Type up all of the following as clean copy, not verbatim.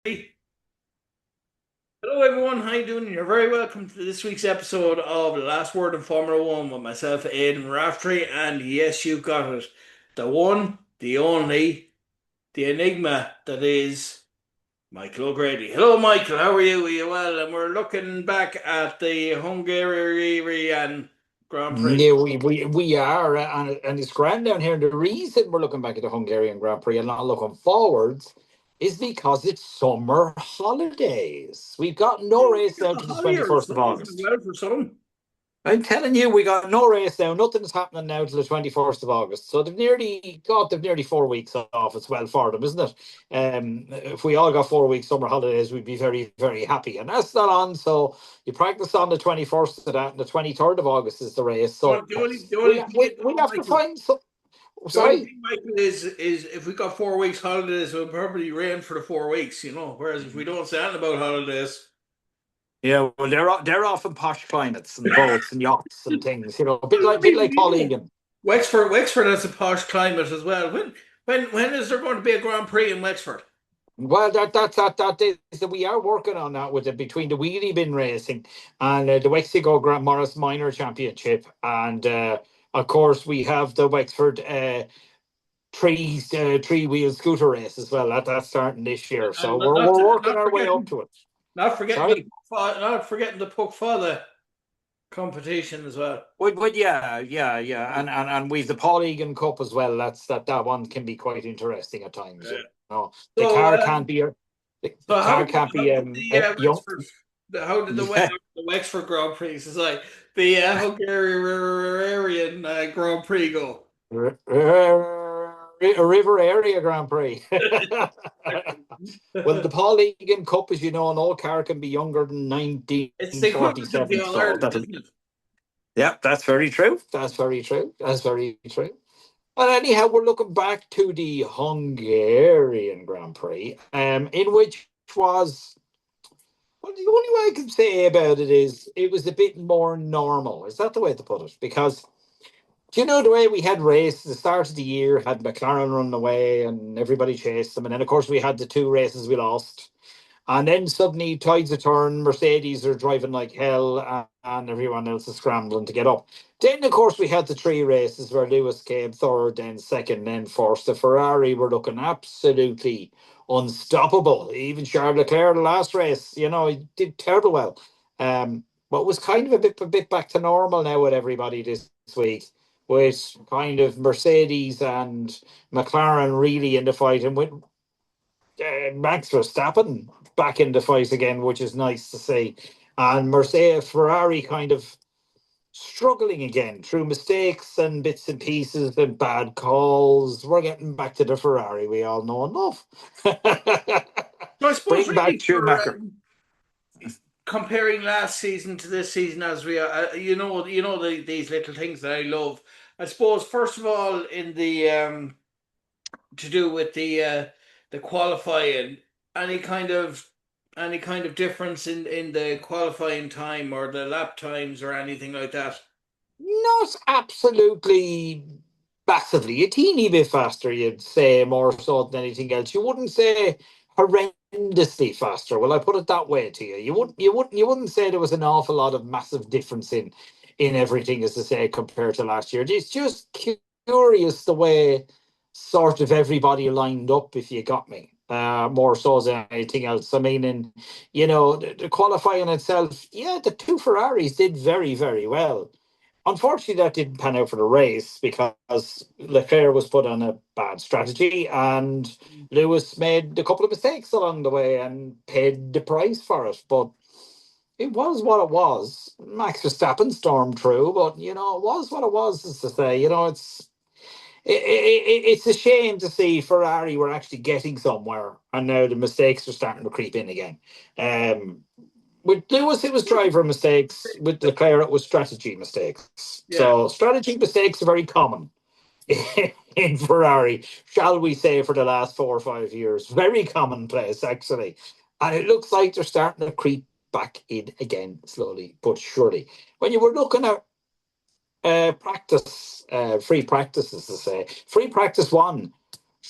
Hey, hello everyone, how you doing? You're very welcome to this week's episode of The Last Word in Formula One with myself, Aidan Raftery, and yes, you got it. The one, the only, the enigma that is Michael O'Grady. Hello Michael, how are you? Are you well? And we're looking back at the Hungarian Grand Prix. Yeah, we are, and it's grand down here. The reason we're looking back at the Hungarian Grand Prix and not looking forwards is because it's summer holidays. We've got no race It's down a to the hot year, 21st of so August. well for some. I'm telling you, we got no race now. Nothing's happening now till the 21st of August. So they've nearly 4 weeks off. It's well for them, isn't it? If we all got 4 weeks summer holidays, we'd be very, very happy. And that's not on. So you practice on the 21st of that, and the 23rd of August is the race. So The only we thing we, is, we though, have to Michael. find some. The only Sorry. thing, Michael, is if we got 4 weeks holidays, we'll probably rain for the 4 weeks, you know. Whereas if we don't say anything about holidays, Yeah, well, they're off in posh climates and boats and yachts and things. A bit well, like I bit mean, like Paul Egan. Wexford has a posh climate as well. When is there going to be a Grand Prix in Wexford? Well, that is that we are working on that with between the wheelie bin racing and the Wexico Grand Morris Minor Championship, and of course we have the Wexford three wheel scooter race as well. That's starting this year, so And we're working our way up to it. Sorry. not forgetting the Puck Father competition as well. But yeah, and we've the Paul Egan Cup as well. That one can be quite interesting at times. Yeah. The So, car can't be the so car can't how be did the young. How did Yeah, The Wexford Grand Prix? It's like the Hungarian Grand Prix go. a river area Grand Prix. Well, the Paul Egan Cup, as you know, no car can be younger than It's the equivalent of the 1947. All So Ireland, that'll. isn't it? Yeah, that's very true. That's very true. That's very true. But anyhow, we're looking back to the Hungarian Grand Prix, in which was, well, the only way I can say about it is it was a bit more normal. Is that the way to put it? Because do you know the way we had races, the start of the year had McLaren running away and everybody chased them. And then, of course, we had the two races we lost. And then suddenly, tides a turn, Mercedes are driving like hell, and everyone else is scrambling to get up. Then, of course, we had the three races where Lewis came third, then second, then fourth. The Ferrari were looking absolutely unstoppable. Even Charles Leclerc, the last race, he did terrible well. But it was kind of a bit back to normal now with everybody this week, with kind of Mercedes and McLaren really in the fight, and with Max Verstappen back in the fight again, which is nice to see. And Mercedes Ferrari kind of struggling again through mistakes and bits and pieces and bad calls. We're getting back to the Ferrari we all know and love. So I suppose Bring back really for Schumacher. comparing last season to this season, as we are, these little things that I love. I suppose first of all in the to do with the qualifying, any kind of any kind of difference in the qualifying time or the lap times or anything like that. Not absolutely massively, a teeny bit faster, you'd say, more so than anything else. You wouldn't say horrendously faster. Well, I put it that way to you. You wouldn't say there was an awful lot of massive difference in everything, as to say, compared to last year. It's just curious the way sort of everybody lined up, if you got me. More so than anything else. I mean, the qualifying itself, yeah, the two Ferraris did very, very well. Unfortunately, that didn't pan out for the race because Leclerc was put on a bad strategy and Lewis made a couple of mistakes along the way and paid the price for it. But it was what it was. Max Verstappen stormed through, but it was what it was, as to say. It's a shame to see Ferrari were actually getting somewhere, and now the mistakes are starting to creep in again. Um, with Lewis, it was driver mistakes. With Leclerc, it was strategy mistakes. Yeah. So strategy mistakes are very common in Ferrari, shall we say, for the last 4 or 5 years. Very commonplace, actually. And it looks like they're starting to creep back in again, slowly but surely. When you were looking at free practices to say, free practice one,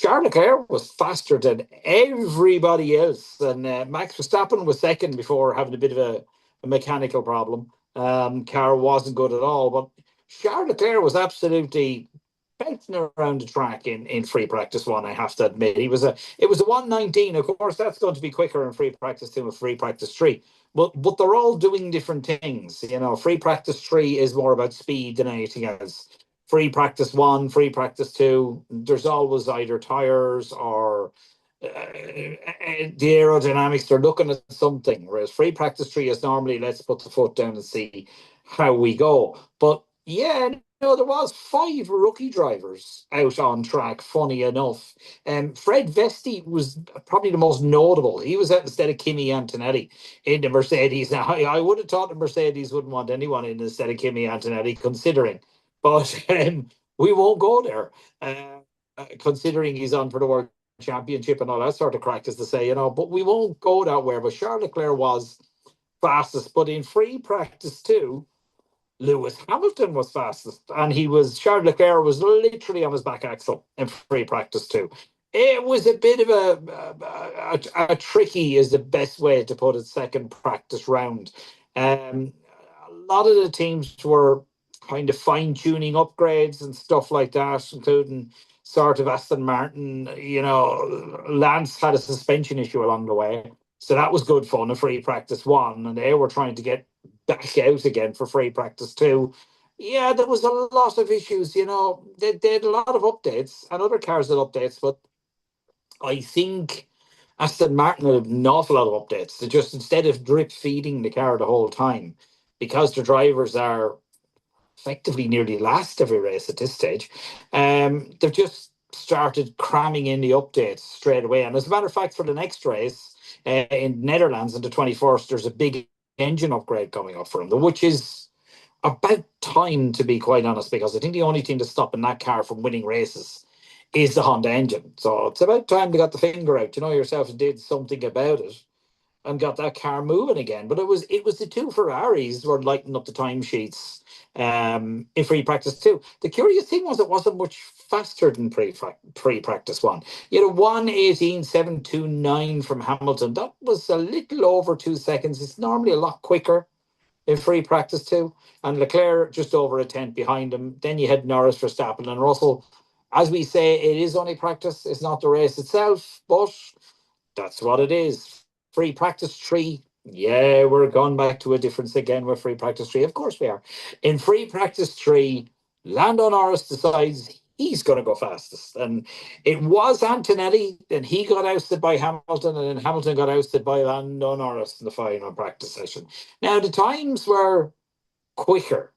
Charles Leclerc was faster than everybody else, and Max Verstappen was second before having a bit of a mechanical problem. Car wasn't good at all, but Charles Leclerc was absolutely bouncing around the track in free practice one. I have to admit, it was a 119. Of course, that's going to be quicker in free practice two and free practice three. But they're all doing different things. Free practice three is more about speed than anything else. Free practice one, free practice two, there's always either tires or the aerodynamics. They're looking at something, whereas free practice three is normally let's put the foot down and see how we go. But yeah, no, there was five rookie drivers out on track, funny enough. Fred Vesti was probably the most notable. He was out instead of Kimi Antonelli in the Mercedes. Now, I would have thought the Mercedes wouldn't want anyone in instead of Kimi Antonelli, considering. But we won't go there, considering he's on for the World Championship and all that sort of crack, as to say, but we won't go that way. But Charles Leclerc was fastest, but in free practice too, Lewis Hamilton was fastest, and Charles Leclerc was literally on his back axle in free practice too. It was a bit of a tricky, is the best way to put it, second practice round. A lot of the teams were kind of fine tuning upgrades and stuff like that, including sort of Aston Martin. Lance had a suspension issue along the way, so that was good fun. A free practice one, and they were trying to get back out again for free practice two. Yeah, there was a lot of issues. They had a lot of updates, and other cars had updates, but I think Aston Martin had an awful lot of updates. They just, instead of drip feeding the car the whole time, because the drivers are effectively nearly last every race at this stage, they've just started cramming in the updates straight away. And as a matter of fact, for the next race in Netherlands on the 21st, there's a big engine upgrade coming up for them, which is about time, to be quite honest, because I think the only thing that's stopping that car from winning races is the Honda engine. So it's about time they got the finger out, yourself, and did something about it and got that car moving again. But it was the two Ferraris were lighting up the timesheets in free practice too. The curious thing was it wasn't much faster than pre practice one. You had a 1:18.729 from Hamilton. That was a little over 2 seconds. It's normally a lot quicker in free practice too. And Leclerc just over a tenth behind him. Then you had Norris, Verstappen, and Russell. As we say, it is only practice. It's not the race itself, but that's what it is. Free practice three. Yeah, we're going back to a difference again with free practice three. Of course we are. In free practice three, Lando Norris decides he's going to go fastest. And it was Antonelli, then he got ousted by Hamilton, and then Hamilton got ousted by Lando Norris in the final practice session. Now, the times were quicker.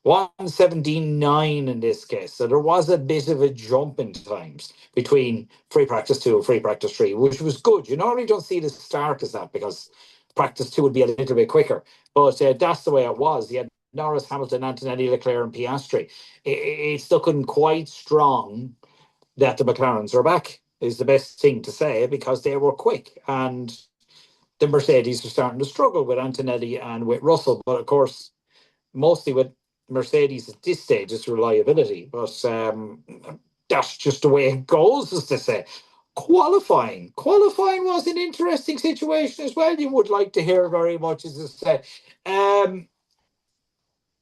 1:17.9 in this case. So there was a bit of a jump in times between free practice two and free practice three, which was good. You normally don't see it as stark as that because practice two would be a little bit quicker. But that's the way it was. You had Norris, Hamilton, Antonelli, Leclerc, and Piastri. It's looking quite strong that the McLarens are back, is the best thing to say, because they were quick. And the Mercedes are starting to struggle with Antonelli and with Russell. But of course, mostly with Mercedes at this stage, it's reliability. But that's just the way it goes, as to say. Qualifying was an interesting situation as well. You would like to hear very much, as I said.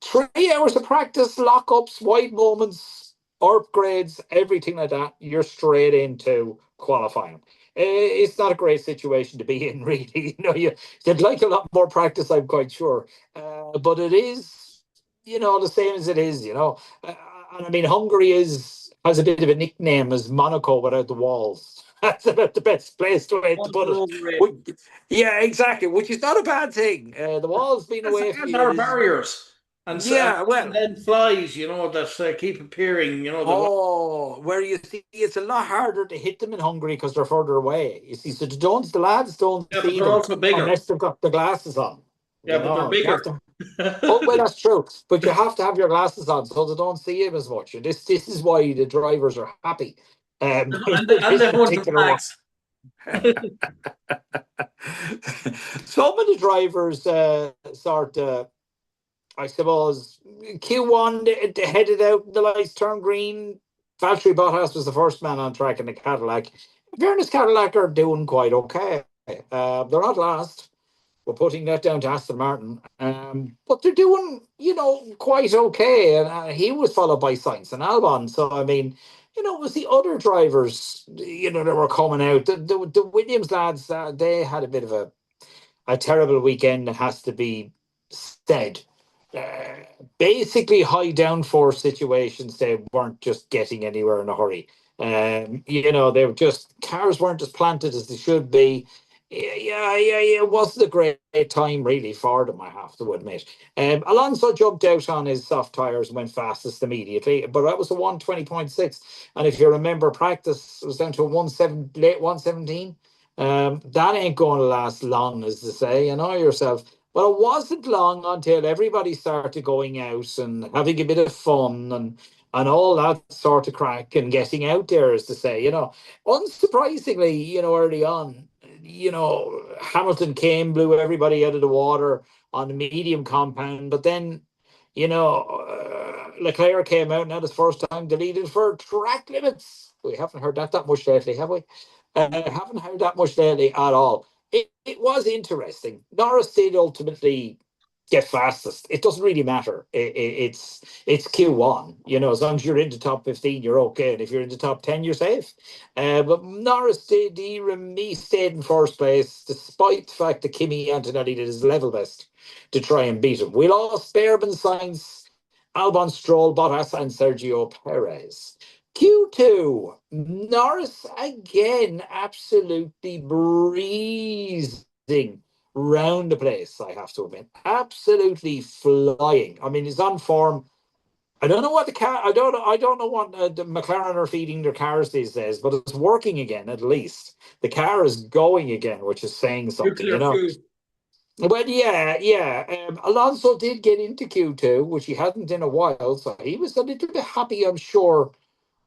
3 hours of practice, lockups, wide moments, upgrades, everything like that. You're straight into qualifying. It's not a great situation to be in, really. You'd like a lot more practice, I'm quite sure. But it is, the same as it is. And I mean, Hungary has a bit of a nickname as Monaco without the walls. That's about the best place to put it. Yeah, exactly, which is not a bad thing. The wall's been away for As our years. barriers. And, Yeah, and well, then flies, that keep appearing, where you see it's a lot harder to hit them in Hungary because they're further away. You see, so the lads don't yeah, but see they're them also bigger. unless they've got the glasses on. Yeah, but they're You have bigger. to. Oh well, that's true. But you have to have your glasses on so they don't see him as much. And this is why the drivers are happy. And This they want the particular one. flags. Some of the drivers I suppose Q1 they headed out, the lights turned green, Valtteri Bottas was the first man on track in the Cadillac. In fairness, Cadillac are doing quite okay. They're not last. We're putting that down to Aston Martin. But they're doing, quite okay. And he was followed by Sainz and Albon. So, I mean, it was the other drivers, that were coming out. The Williams lads, they had a bit of a terrible weekend that has to be said. Uh, Basically, high downforce situations, they weren't just getting anywhere in a hurry. They were just, cars weren't as planted as they should be. Yeah, it wasn't a great time really for them, I have to admit. Alonso jumped out on his soft tyres and went fastest immediately, but that was a 120.6. And if you remember, practice was down to a 117. That ain't going to last long, as to say, you know yourself. Well, it wasn't long until everybody started going out and having a bit of fun and all that sort of crack and getting out there, as to say, unsurprisingly, early on, Hamilton came, blew everybody out of the water on the medium compound, but then, Leclerc came out now this first time deleted for track limits. We haven't heard that much lately, have we? Haven't heard that much lately at all. It was interesting. Norris did ultimately get fastest. It doesn't really matter. It's Q1. As long as you're in the top 15, you're okay. And if you're in the top 10, you're safe. But Norris did. He stayed in first place, despite the fact that Kimi Antonelli did his level best to try and beat him. We lost Behrman, Sainz, Albon, Stroll, Bottas, and Sergio Perez. Q2, Norris again, absolutely breezing round the place, I have to admit. Absolutely flying. I mean, he's on form. I don't know what the car. I don't know what the McLaren are feeding their cars these days, but it's working again. At least the car is going again, which is saying something. Nuclear fuel. Well, yeah. Alonso did get into Q2, which he hadn't in a while, so he was a little bit happy, I'm sure,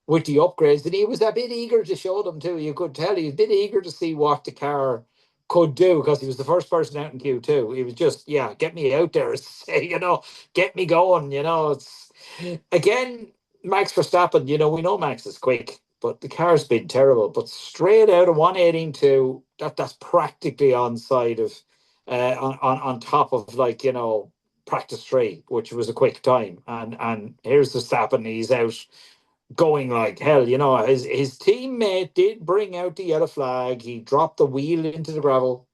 with the upgrades, and he was a bit eager to show them too. You could tell he was a bit eager to see what the car could do because he was the first person out in Q2. He was just, yeah, get me out there, say, get me going. It's again Max Verstappen. We know Max is quick, but the car's been terrible. But straight out of 118 that's practically on side of on top of practice three, which was a quick time. And here's Verstappen, he's out going like hell. His teammate did bring out the yellow flag. He dropped the wheel into the gravel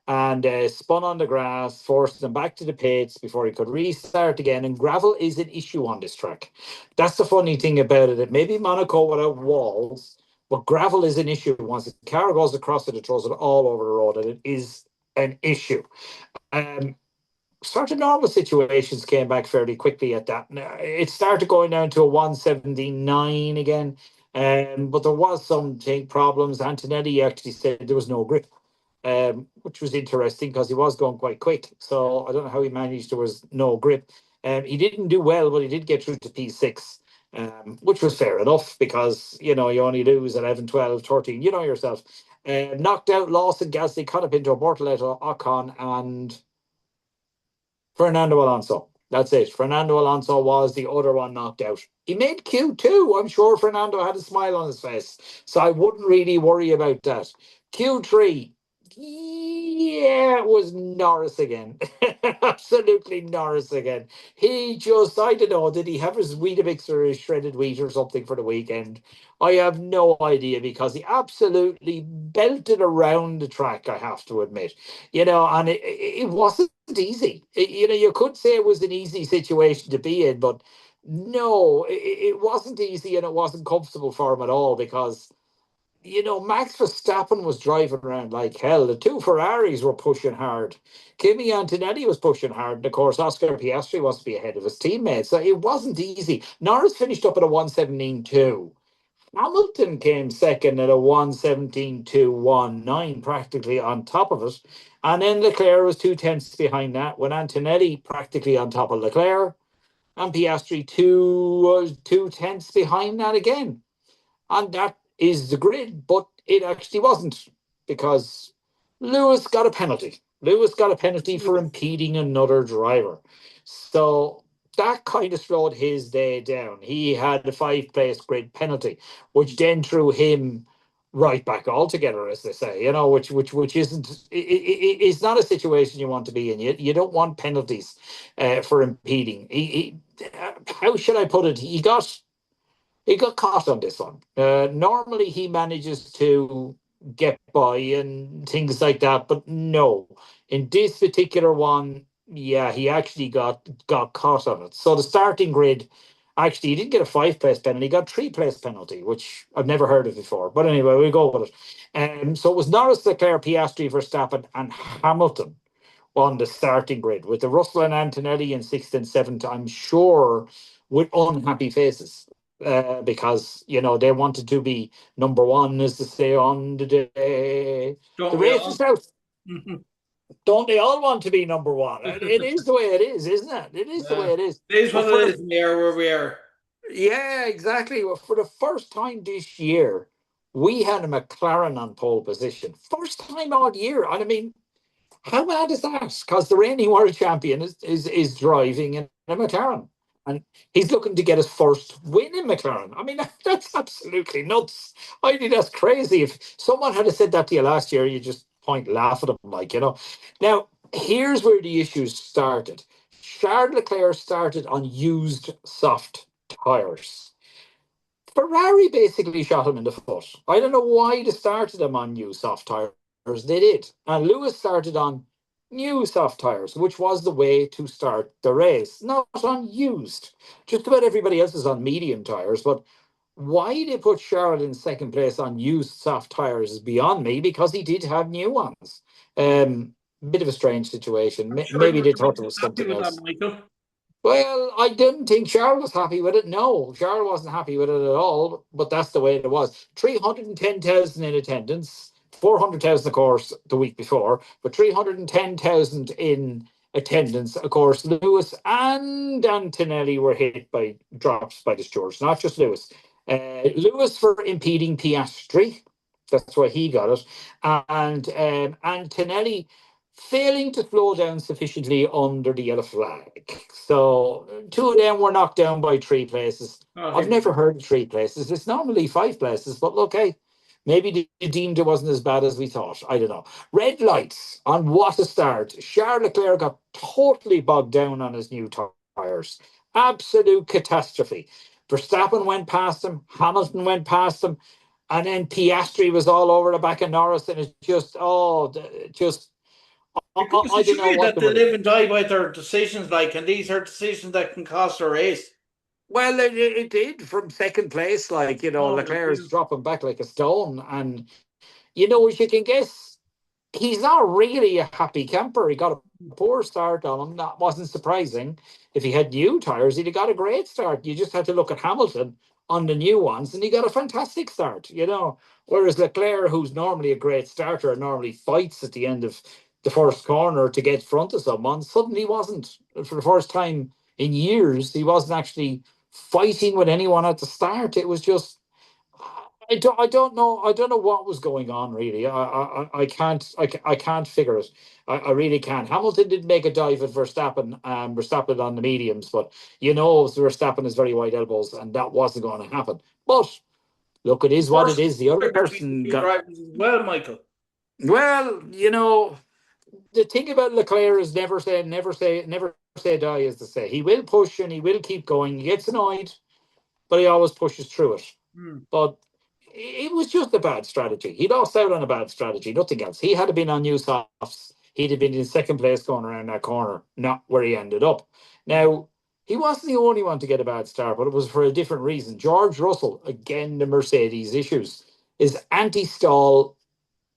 and spun on the grass, forced him back to the pits before he could restart again. And gravel is an issue on this track. That's the funny thing about it. It may be Monaco without walls, but gravel is an issue. Once the car goes across it, it throws it all over the road, and it is an issue. Um, Sort of normal situations came back fairly quickly at that. It started going down to a 179 again, but there was some problems. Antonelli actually said there was no grip, which was interesting because he was going quite quick. So I don't know how he managed there was no grip. He didn't do well, but he did get through to P6, which was fair enough because, you only lose 11, 12, 13. You know yourself. Knocked out Lawson, Gasly, Conor Pinto, Bortoleto, Ocon, and Fernando Alonso. That's it. Fernando Alonso was the other one knocked out. He made Q2. I'm sure Fernando had a smile on his face. So I wouldn't really worry about that. Q3. Yeah, it was Norris again. Absolutely Norris again. He just, I don't know, did he have his Weetabix or his shredded wheat or something for the weekend? I have no idea because he absolutely belted around the track, I have to admit. And it wasn't easy. You could say it was an easy situation to be in, but no, it wasn't easy and it wasn't comfortable for him at all because, Max Verstappen was driving around like hell. The two Ferraris were pushing hard. Kimi Antonelli was pushing hard. And of course, Oscar Piastri wants to be ahead of his teammates. So it wasn't easy. Norris finished up at a 117.2. Hamilton came second at a 117.219, practically on top of it. And then Leclerc was 2 tenths behind that, when Antonelli practically on top of Leclerc, and Piastri 2 tenths behind that again. And that is the grid, but it actually wasn't because Lewis got a penalty. Lewis got a penalty for impeding another driver. So that kind of slowed his day down. He had a 5 place grid penalty, which then threw him right back altogether, as they say. Which isn't it's not a situation you want to be in. You don't want penalties for impeding. How should I put it? He got caught on this one. Normally, he manages to get by and things like that, but no, in this particular one, yeah, he actually got caught on it. So the starting grid, actually, he didn't get a 5 place penalty; he got 3 place penalty, which I've never heard of before. But anyway, we go with it. So it was Norris, Leclerc, Piastri, Verstappen, and Hamilton on the starting grid, with the Russell and Antonelli in sixth and seventh. I'm sure with unhappy faces because they wanted to be number one, as they say on the day. The Don't we race is all? out. Don't they all want to be number one? It is the way it is, isn't it? It is the Yeah. way it is. It is But what for it the is. We are where we are. yeah, exactly. Well, for the first time this year, we had a McLaren on pole position. First time all year. And I mean, how mad is that? Because the reigning world champion is driving in a McLaren, and he's looking to get his first win in McLaren. I mean, that's absolutely nuts. I think that's crazy. If someone had said that to you last year, you just point, laugh at them, Now, here's where the issues started. Charles Leclerc started on used soft tires. Ferrari basically shot him in the foot. I don't know why they started him on new soft tires. They did. And Lewis started on new soft tires, which was the way to start the race, not on used. Just about everybody else is on medium tires. But why they put Charlotte in second place on used soft tires is beyond me, because he did have new ones. Bit of a strange situation. I'm sure Maybe you're they thought it was happy something with that, else. Michael. Well, I didn't think Charles was happy with it. No, Charles wasn't happy with it at all. But that's the way it was. 310,000 in attendance, 400,000, of course, the week before, but 310,000 in attendance. Of course, Lewis and Antonelli were hit by drops by the stewards, not just Lewis. Lewis for impeding Piastri. That's why he got it. And Antonelli failing to slow down sufficiently under the yellow flag. So two of them were knocked down by 3 places. Oh, I've never heard of 3 places. It's normally 5 places, but look, hey, maybe they deemed it wasn't as bad as we thought. I don't know. Red lights on what a start. Charles Leclerc got totally bogged down on his new tires. Absolute catastrophe. Verstappen went past him. Hamilton went past him. And then Piastri was all over the back of Norris, and it's just it goes I to don't show know you what that the they word. live and die by their decisions, and these are decisions that can cost a race. Well, it did from second place. Oh, Leclerc is yeah. dropping back like a stone, and as you can guess, he's not really a happy camper. He got a poor start on him. That wasn't surprising. If he had new tires, he'd have got a great start. You just had to look at Hamilton on the new ones, and he got a fantastic start. Whereas Leclerc, who's normally a great starter, normally fights at the end of the first corner to get front of someone, suddenly wasn't. For the first time in years, he wasn't actually fighting with anyone at the start. It was just I don't know what was going on really. I can't figure it. I really can't. Hamilton did make a dive at Verstappen on the mediums, but Verstappen has very wide elbows, and that wasn't going to happen. But look, it is what it First is. The other between the person two got drivers as well, Michael. well. The thing about Leclerc is never say die, as they say. He will push and he will keep going. He gets annoyed, but he always pushes through it. Hmm. But it was just a bad strategy. He lost out on a bad strategy, nothing else. He had been on new softs. He'd have been in second place going around that corner, not where he ended up. Now, he wasn't the only one to get a bad start, but it was for a different reason. George Russell, again, the Mercedes issues. His anti stall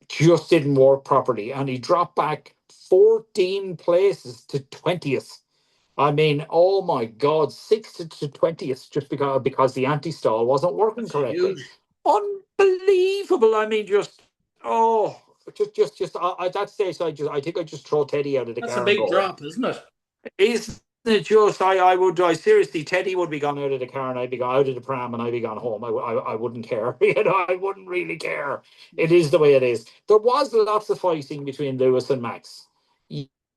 just didn't work properly, and he dropped back 14 places to 20th. I mean, oh my God, 6th to 20th just because the anti-stall wasn't working That's correctly. huge. Unbelievable. I mean, oh, just at that stage, I think I just throw Teddy out of the That's a car and big go home. drop, isn't it? Isn't it just? I seriously, Teddy would be gone out of the car and I'd be gone out of the pram and I'd be gone home. I wouldn't care. I wouldn't really care. It is the way it is. There was lots of fighting between Lewis and Max.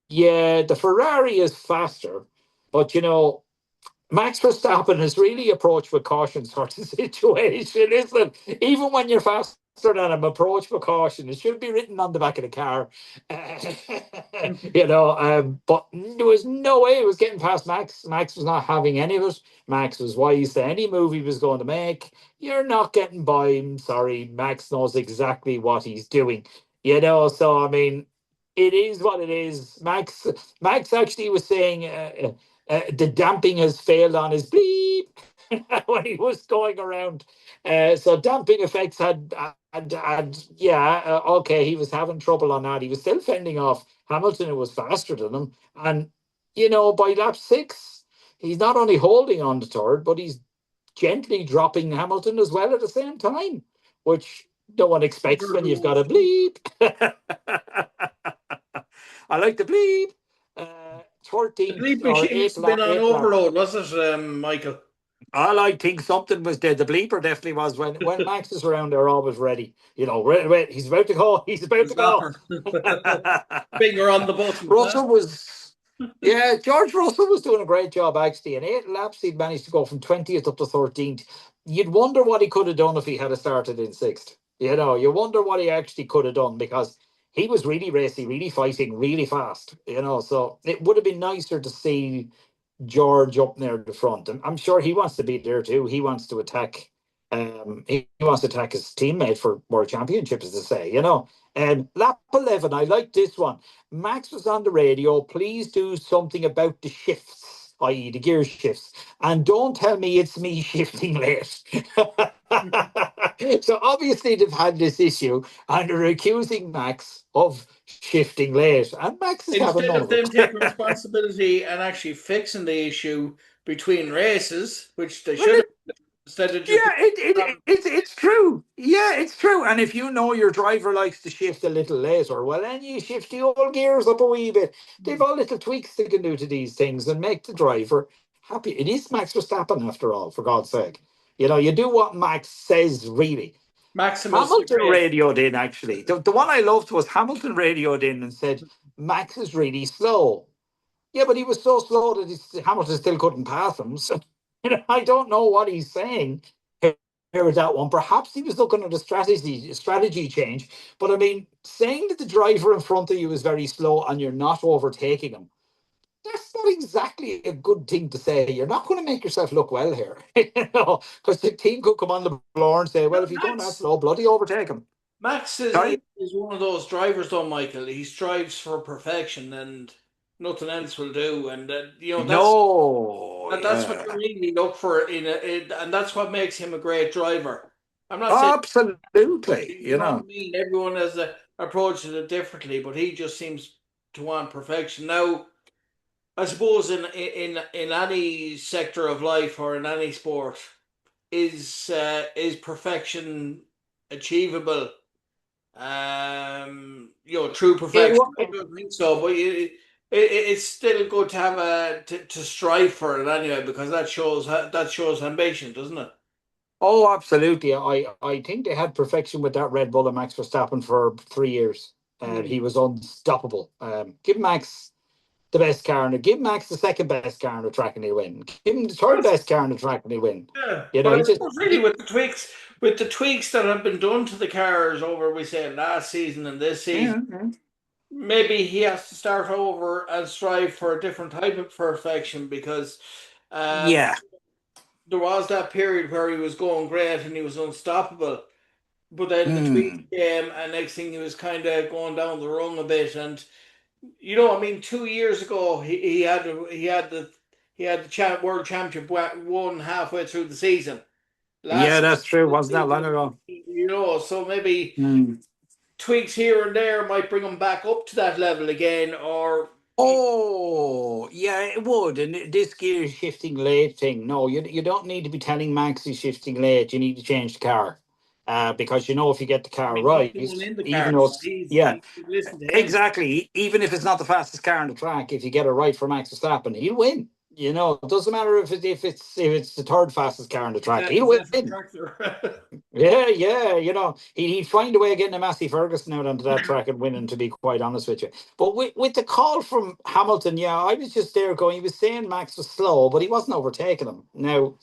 Yeah, the Ferrari is faster, but Max Verstappen has really approached with caution sort of situation, isn't it? Even when you're faster than him, approach with caution. It should be written on the back of the car. But there was no way it was getting past Max. Max was not having any of it. Max was wise to any move he was going to make. You're not getting by him. Sorry, Max knows exactly what he's doing. So I mean, it is what it is. Max actually was saying. The damping has failed on his bleep when he was going around. So damping effects okay, he was having trouble on that. He was still fending off Hamilton, who was faster than him. And, by lap six, he's not only holding on to third, but he's gently dropping Hamilton as well at the same time, which no one expects when you've got a bleep. I like the bleep. The 13th bleep or machine must 8th have been lap, on 8th lap. overload, was it, Michael? All I think something was there. The bleeper definitely was when Max is around. They're always ready. Wait, he's about to go. He's about to It's go. on. Finger on the button, huh? Russell was, yeah, George Russell was doing a great job actually. In 8 laps, he'd managed to go from 20th up to 13th. You'd wonder what he could have done if he had started in sixth. You wonder what he actually could have done because he was really racy, really fighting, really fast. So it would have been nicer to see George up near the front. And I'm sure he wants to be there too. He wants to attack. He wants to attack his teammate for world championship, as they say. And lap 11, I like this one. Max was on the radio. Please do something about the shifts, i.e., the gear shifts, and don't tell me it's me shifting late. So obviously they've had this issue, and they're accusing Max of shifting late, and Max is having Instead none of of them it. taking responsibility and actually fixing the issue between races, which they Well, should have, instead of just yeah, it's true. Yeah, it's true. And if you know your driver likes to shift a little later, well, then you shift the old gears up a wee bit. They've all little tweaks they can do to these things and make the driver happy. It is Max Verstappen, after all, for God's sake. You do what Max says, really. Maximus the Hamilton Great. radioed in, actually. The one I loved was Hamilton radioed in and said, Max is really slow. Yeah, but he was so slow that Hamilton still couldn't pass him. So, I don't know what he's saying here with that one. Perhaps he was looking at a strategy change. But I mean, saying that the driver in front of you is very slow and you're not overtaking him, that's not exactly a good thing to say. You're not going to make yourself look well here, because the team could come on the floor and say, "Well, if he's going that Max slow, bloody overtake him." Max is, Sorry. is one of those drivers, though, Michael. He strives for perfection, and nothing else will do. And No, that's what you yeah, really look for and that's what makes him a great driver. I'm not saying absolutely. you know what I mean. Everyone has approaches it differently, but he just seems to want perfection. Now, I suppose in any sector of life or in any sport, is perfection achievable? True It, perfection. wa- I don't think so, but it's still good to have to strive for it anyway, because that shows ambition, doesn't it? Oh, absolutely. I think they had perfection with that Red Bull and Max Verstappen for 3 years. Hmm. He was unstoppable. Give Max the best car, and give Max the second best car on the track, and he'll win. Give him the third Well, best car on the track, and he'll win. yeah, You but know, I he just suppose really with the tweaks that have been done to the cars over, we say, last season and this season, yeah, yeah. maybe he has to start over and strive for a different type of perfection, because um, Yeah. there was that period where he was going great and he was unstoppable. But then the tweets Hmm. came, and next thing he was kind of going down the rung a bit. And I mean, 2 years ago he had the world championship won halfway through the season. Yeah, Last that's true. Wasn't that long season, ago? so maybe Hmm. tweaks here and there might bring him back up to that level again, or Oh, yeah, it would. And this gear shifting late thing, no, you don't need to be telling Max he's shifting late. You need to change the car. Because if you get the I car mean, he's right, the one in the car, even though so it's, he's yeah, he listen to him. exactly. Even if it's not the fastest car on the track, if you get it right for Max Verstappen, he'll win. It doesn't matter if it's the third fastest car on the track. Yeah, He'll because that's a win. tractor. Yeah, yeah. He'd find a way of getting a Massey Ferguson out onto that track and winning. To be quite honest with you, but with the call from Hamilton, yeah, I was just there going. He was saying Max was slow, but he wasn't overtaking him. Now,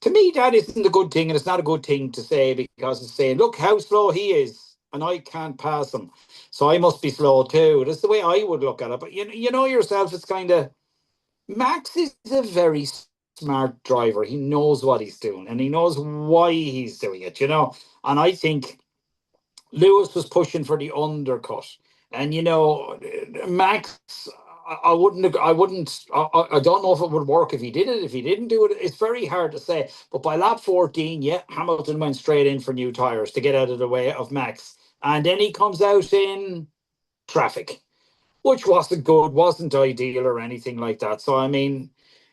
to me, that isn't a good thing, and it's not a good thing to say because it's saying, look how slow he is, and I can't pass him, so I must be slow too. That's the way I would look at it. But you know yourself, it's kind of Max is a very smart driver. He knows what he's doing, and he knows why he's doing it. And I think Lewis was pushing for the undercut, and Max. I don't know if it would work if he did it. If he didn't do it, it's very hard to say. But by lap 14, yeah, Hamilton went straight in for new tires to get out of the way of Max, and then he comes out in traffic, which wasn't good, wasn't ideal or anything like that. So I mean,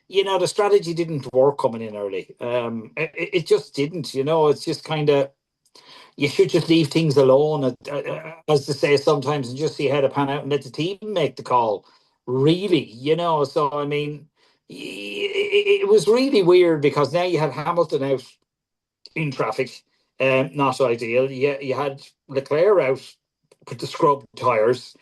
the strategy didn't work coming in early. It just didn't. It's just kind of you should just leave things alone, as to say sometimes, and just see how to pan out and let the team make the call. Really, So I mean, it was really weird because now you had Hamilton out in traffic, not ideal. You had Leclerc out with the scrub tires.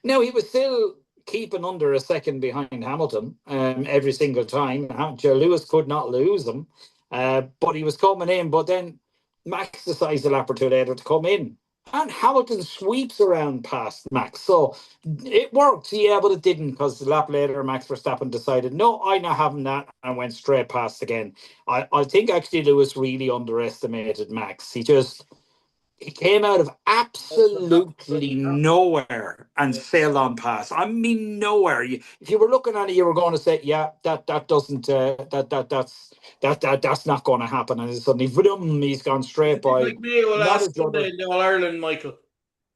No, he was still keeping under a second behind Hamilton every single time. Joe Lewis could not lose him, but he was coming in. But then Max decides a lap or two later to come in. And Hamilton sweeps around past Max. So it worked, yeah, but it didn't because the lap later, Max Verstappen decided, no, I'm not having that, and went straight past again. I think actually Lewis really underestimated Max. He came out of That's what absolutely nowhere and happened. sailed on past. I mean, nowhere. If you were looking at it, you were going to say, "Yeah, that doesn't that's not going to happen." And then suddenly, vroom, he's gone It's a straight bit by. like Mayo Not a last Sunday judder. in the All Ireland, Michael.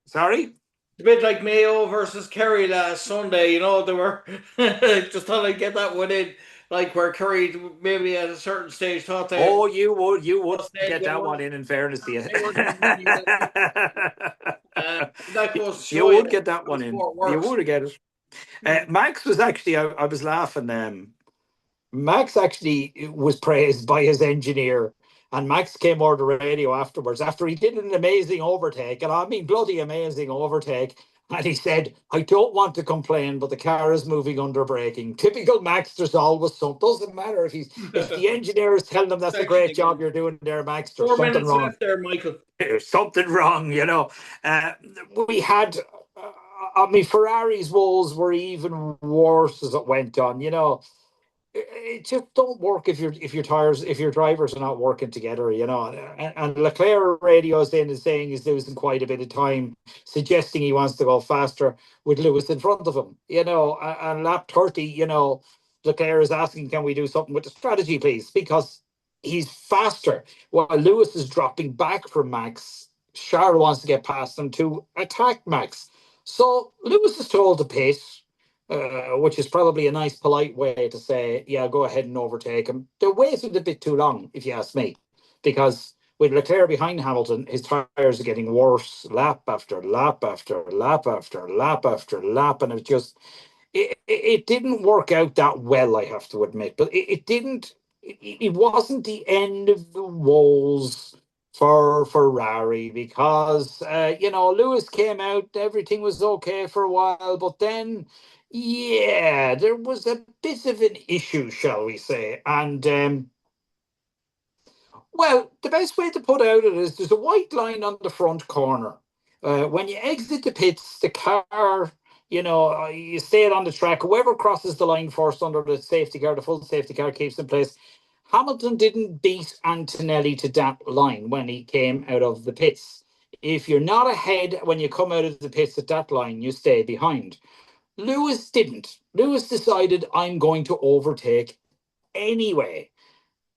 Sorry. It's a bit like Mayo versus Kerry last Sunday. They were just thought I'd get that one in, like where Kerry maybe at a certain stage thought they Oh, you would just said, get that one in fairness to you. they weren't doing really well. That goes to You show you would get that how one in. sport You works. would get it. Max was actually, I was laughing. Max actually was praised by his engineer, and Max came over the radio afterwards after he did an amazing overtake, and I mean bloody amazing overtake. And he said, "I don't want to complain, but the car is moving under braking. Typical Max. There's always some. Doesn't matter if the engineer is telling him that's a Section great job again. you're doing there, Max. There's Four something minutes wrong. left there, Michael. There's something wrong. Uh, we had. I mean, Ferrari's woes were even worse as it went on. It just don't work if your drivers are not working together, and Leclerc radios in and saying he's losing quite a bit of time, suggesting he wants to go faster with Lewis in front of him, and lap 30, Leclerc is asking, can we do something with the strategy, please, because he's faster while Lewis is dropping back from Max. Charles wants to get past him to attack Max, so Lewis is told to pace, which is probably a nice, polite way to say, yeah, go ahead and overtake him. They waited a bit too long, if you ask me, because with Leclerc behind Hamilton, his tyres are getting worse lap after lap after lap after lap after lap, and it didn't work out that well, I have to admit, but it didn't. It wasn't the end of the woes for Ferrari because Lewis came out, everything was okay for a while, but then yeah, there was a bit of an issue, shall we say, and well, the best way to put out it is there's a white line on the front corner. When you exit the pits, the car, you stay it on the track. Whoever crosses the line first under the safety car, the full safety car keeps in place. Hamilton didn't beat Antonelli to that line when he came out of the pits. If you're not ahead when you come out of the pits at that line, you stay behind. Lewis didn't. Lewis decided, I'm going to overtake anyway,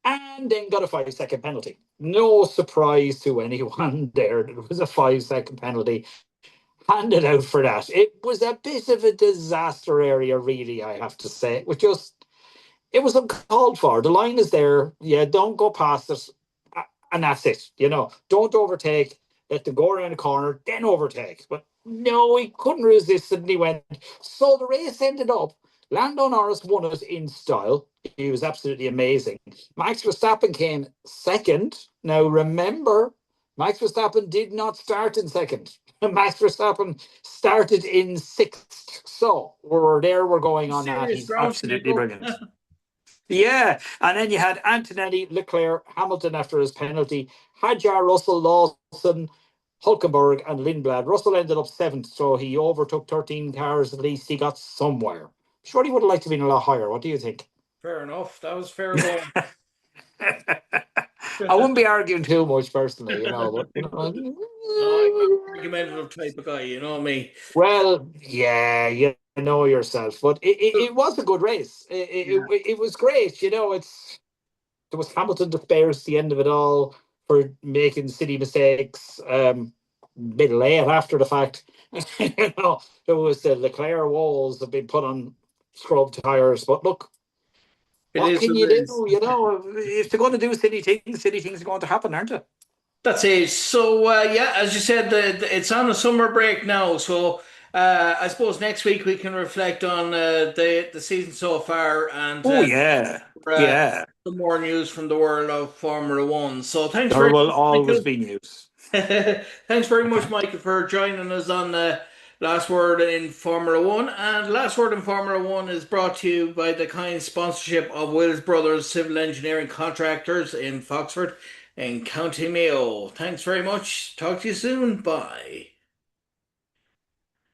and then got a 5 second penalty. No surprise to anyone there. It was a 5 second penalty handed out for that. It was a bit of a disaster area, really, I have to say. It was uncalled for. The line is there. Yeah, don't go past it. And that's it. Don't overtake. Let them go around the corner, then overtake. But no, he couldn't resist it and he went. So the race ended up Lando Norris won it in style. He was absolutely amazing. Max Verstappen came second. Now, remember, Max Verstappen did not start in second. Max Verstappen started in sixth. So we're there, we're going on that. Serious He's ground to make absolutely up. brilliant. Yeah. And then you had Antonelli, Leclerc, Hamilton after his penalty, Hadjar, Russell, Lawson, Hulkenberg, and Lindblad. Russell ended up seventh, so he overtook 13 cars. At least he got somewhere. Sure, he would have liked to have been a lot higher. What do you think? Fair enough. That was fair going. I wouldn't be arguing too much personally, but I'm not an argumentative type of guy, you know me. well, yeah, you know yourself. But it was a good race. Yeah. It was great. There was Hamilton to spares the end of it all for making silly mistakes. A bit late after the fact. There was the Leclerc walls have been put on scrub tires. But look, It what is can what you it do? is. If they're going to do silly things are going to happen, aren't they? That's it. So, yeah, as you said, it's on a summer break now. So, I suppose next week we can reflect on the season so far and Oh yeah, uh, yeah. some more news from the world of Formula One. So, thanks There very will much, always Michael. be news. Thanks very much, Michael, for joining us on Last Word in Formula One. And Last Word in Formula One is brought to you by the kind sponsorship of Wills Brothers Civil Engineering Contractors in Foxford in County Mayo. Thanks very much. Talk to you soon. Bye.